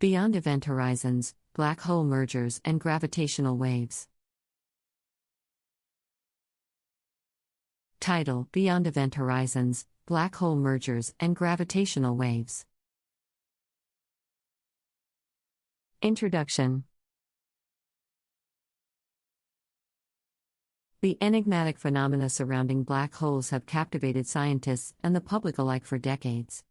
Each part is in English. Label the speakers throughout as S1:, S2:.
S1: Beyond event horizons, black hole mergers and gravitational waves. Title: Beyond event horizons, black hole mergers and gravitational waves. Introduction. The enigmatic phenomena surrounding black holes have captivated scientists and the public alike for decades.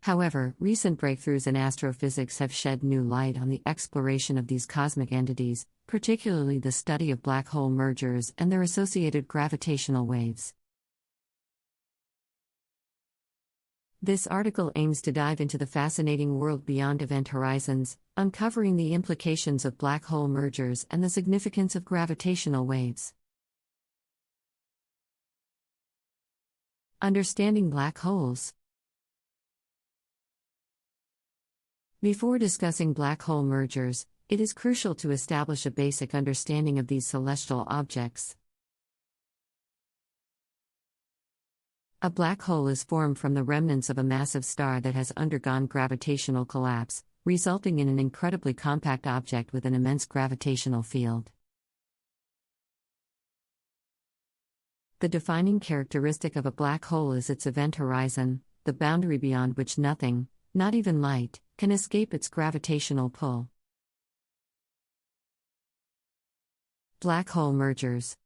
S1: However, recent breakthroughs in astrophysics have shed new light on the exploration of these cosmic entities, particularly the study of black hole mergers and their associated gravitational waves. This article aims to dive into the fascinating world beyond event horizons, uncovering the implications of black hole mergers and the significance of gravitational waves. Understanding black holes. Before discussing black hole mergers, it is crucial to establish a basic understanding of these celestial objects. A black hole is formed from the remnants of a massive star that has undergone gravitational collapse, resulting in an incredibly compact object with an immense gravitational field. The defining characteristic of a black hole is its event horizon, the boundary beyond which nothing, not even light, can escape its gravitational pull. Black hole mergers.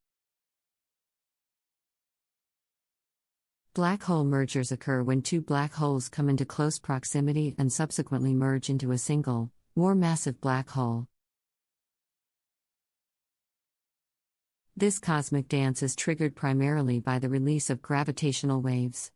S1: Black hole mergers occur when two black holes come into close proximity and subsequently merge into a single, more massive black hole. This cosmic dance is triggered primarily by the release of gravitational waves.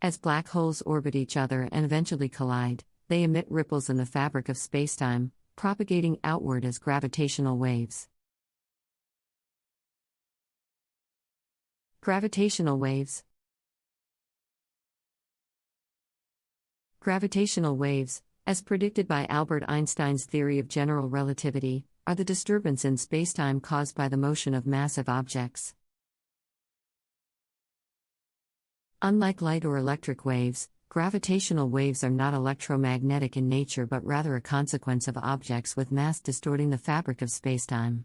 S1: As black holes orbit each other and eventually collide, they emit ripples in the fabric of spacetime, propagating outward as gravitational waves. Gravitational waves. Gravitational waves, as predicted by Albert Einstein's theory of general relativity, are the disturbance in spacetime caused by the motion of massive objects. Unlike light or electric waves, gravitational waves are not electromagnetic in nature but rather a consequence of objects with mass distorting the fabric of spacetime.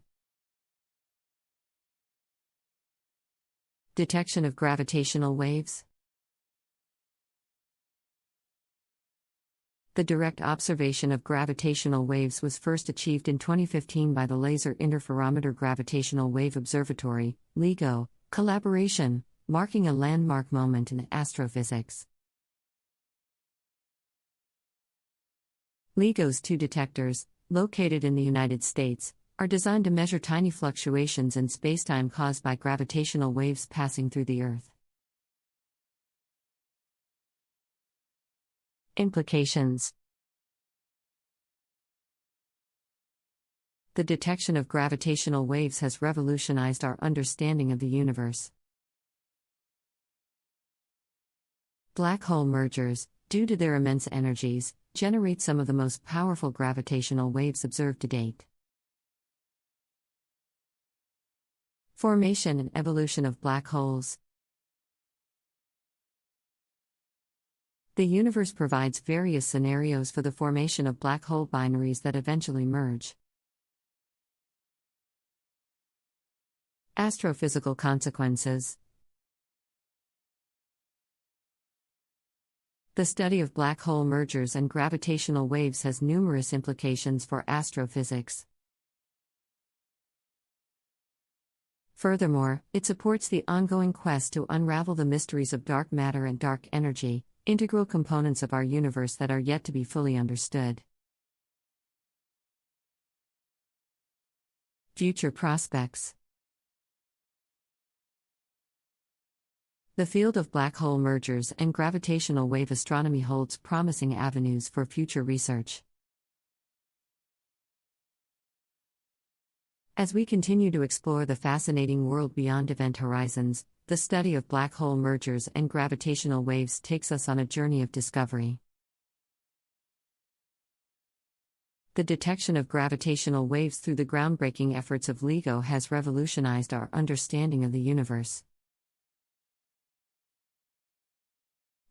S1: Detection of gravitational waves. The direct observation of gravitational waves was first achieved in 2015 by the Laser Interferometer Gravitational Wave Observatory, LIGO, collaboration, marking a landmark moment in astrophysics. LIGO's two detectors, located in the United States, are designed to measure tiny fluctuations in spacetime caused by gravitational waves passing through the Earth. Implications. The detection of gravitational waves has revolutionized our understanding of the universe. Black hole mergers, due to their immense energies, generate some of the most powerful gravitational waves observed to date. Formation and evolution of black holes. The universe provides various scenarios for the formation of black hole binaries that eventually merge. Astrophysical consequences. The study of black hole mergers and gravitational waves has numerous implications for astrophysics. Furthermore, it supports the ongoing quest to unravel the mysteries of dark matter and dark energy, integral components of our universe that are yet to be fully understood. Future prospects. The field of black hole mergers and gravitational wave astronomy holds promising avenues for future research. As we continue to explore the fascinating world beyond event horizons, the study of black hole mergers and gravitational waves takes us on a journey of discovery. The detection of gravitational waves through the groundbreaking efforts of LIGO has revolutionized our understanding of the universe.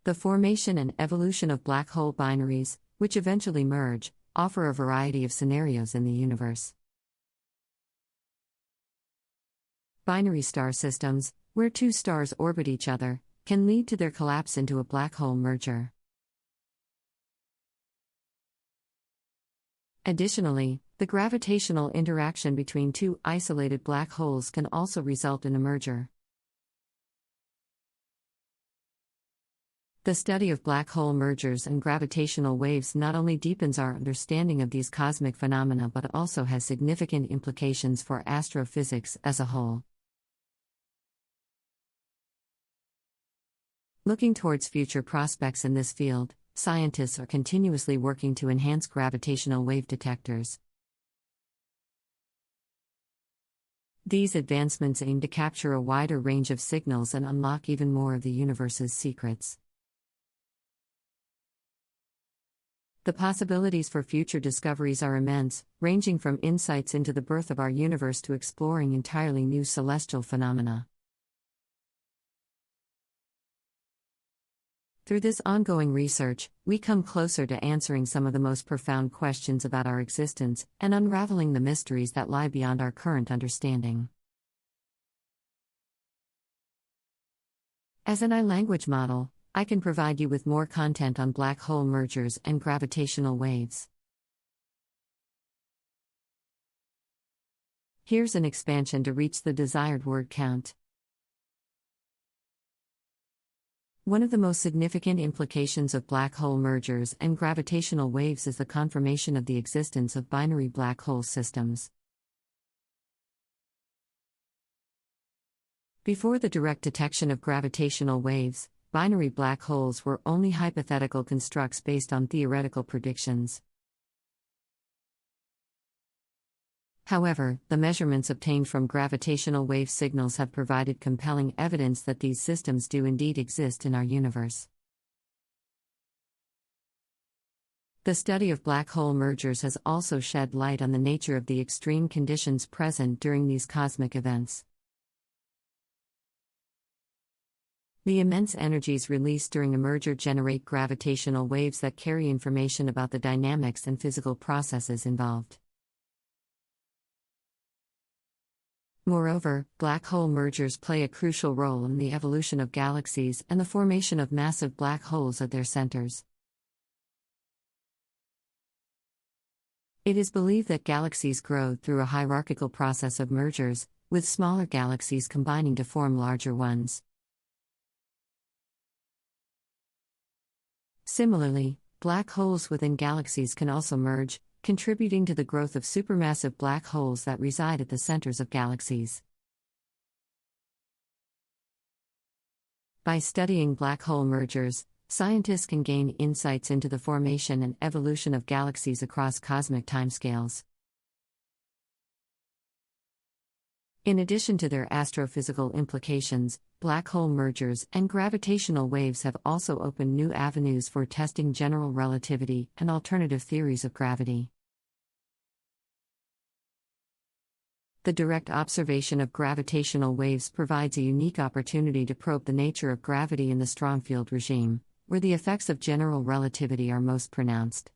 S1: The formation and evolution of black hole binaries, which eventually merge, offer a variety of scenarios in the universe. Binary star systems, where two stars orbit each other, can lead to their collapse into a black hole merger. Additionally, the gravitational interaction between two isolated black holes can also result in a merger. The study of black hole mergers and gravitational waves not only deepens our understanding of these cosmic phenomena but also has significant implications for astrophysics as a whole. Looking towards future prospects in this field, scientists are continuously working to enhance gravitational wave detectors. These advancements aim to capture a wider range of signals and unlock even more of the universe's secrets. The possibilities for future discoveries are immense, ranging from insights into the birth of our universe to exploring entirely new celestial phenomena. Through this ongoing research, we come closer to answering some of the most profound questions about our existence and unraveling the mysteries that lie beyond our current understanding. As an I-language model, I can provide you with more content on black hole mergers and gravitational waves. Here's an expansion to reach the desired word count. One of the most significant implications of black hole mergers and gravitational waves is the confirmation of the existence of binary black hole systems. Before the direct detection of gravitational waves, binary black holes were only hypothetical constructs based on theoretical predictions. However, the measurements obtained from gravitational wave signals have provided compelling evidence that these systems do indeed exist in our universe. The study of black hole mergers has also shed light on the nature of the extreme conditions present during these cosmic events. The immense energies released during a merger generate gravitational waves that carry information about the dynamics and physical processes involved. Moreover, black hole mergers play a crucial role in the evolution of galaxies and the formation of massive black holes at their centers. It is believed that galaxies grow through a hierarchical process of mergers, with smaller galaxies combining to form larger ones. Similarly, black holes within galaxies can also merge, contributing to the growth of supermassive black holes that reside at the centers of galaxies. By studying black hole mergers, scientists can gain insights into the formation and evolution of galaxies across cosmic timescales. In addition to their astrophysical implications, black hole mergers and gravitational waves have also opened new avenues for testing general relativity and alternative theories of gravity. The direct observation of gravitational waves provides a unique opportunity to probe the nature of gravity in the strong field regime, where the effects of general relativity are most pronounced.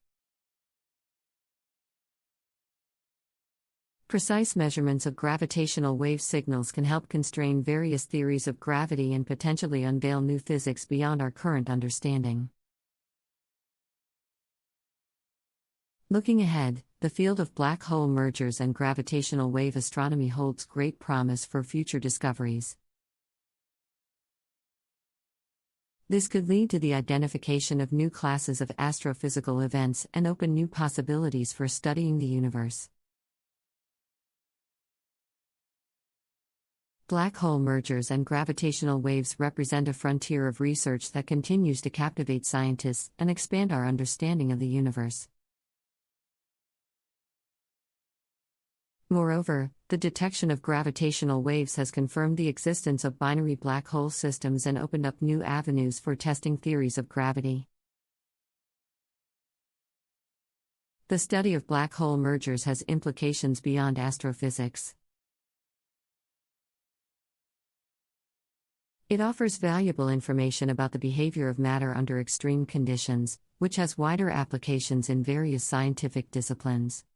S1: Precise measurements of gravitational wave signals can help constrain various theories of gravity and potentially unveil new physics beyond our current understanding. Looking ahead, the field of black hole mergers and gravitational wave astronomy holds great promise for future discoveries. This could lead to the identification of new classes of astrophysical events and open new possibilities for studying the universe. Black hole mergers and gravitational waves represent a frontier of research that continues to captivate scientists and expand our understanding of the universe. Moreover, the detection of gravitational waves has confirmed the existence of binary black hole systems and opened up new avenues for testing theories of gravity. The study of black hole mergers has implications beyond astrophysics. It offers valuable information about the behavior of matter under extreme conditions, which has wider applications in various scientific disciplines.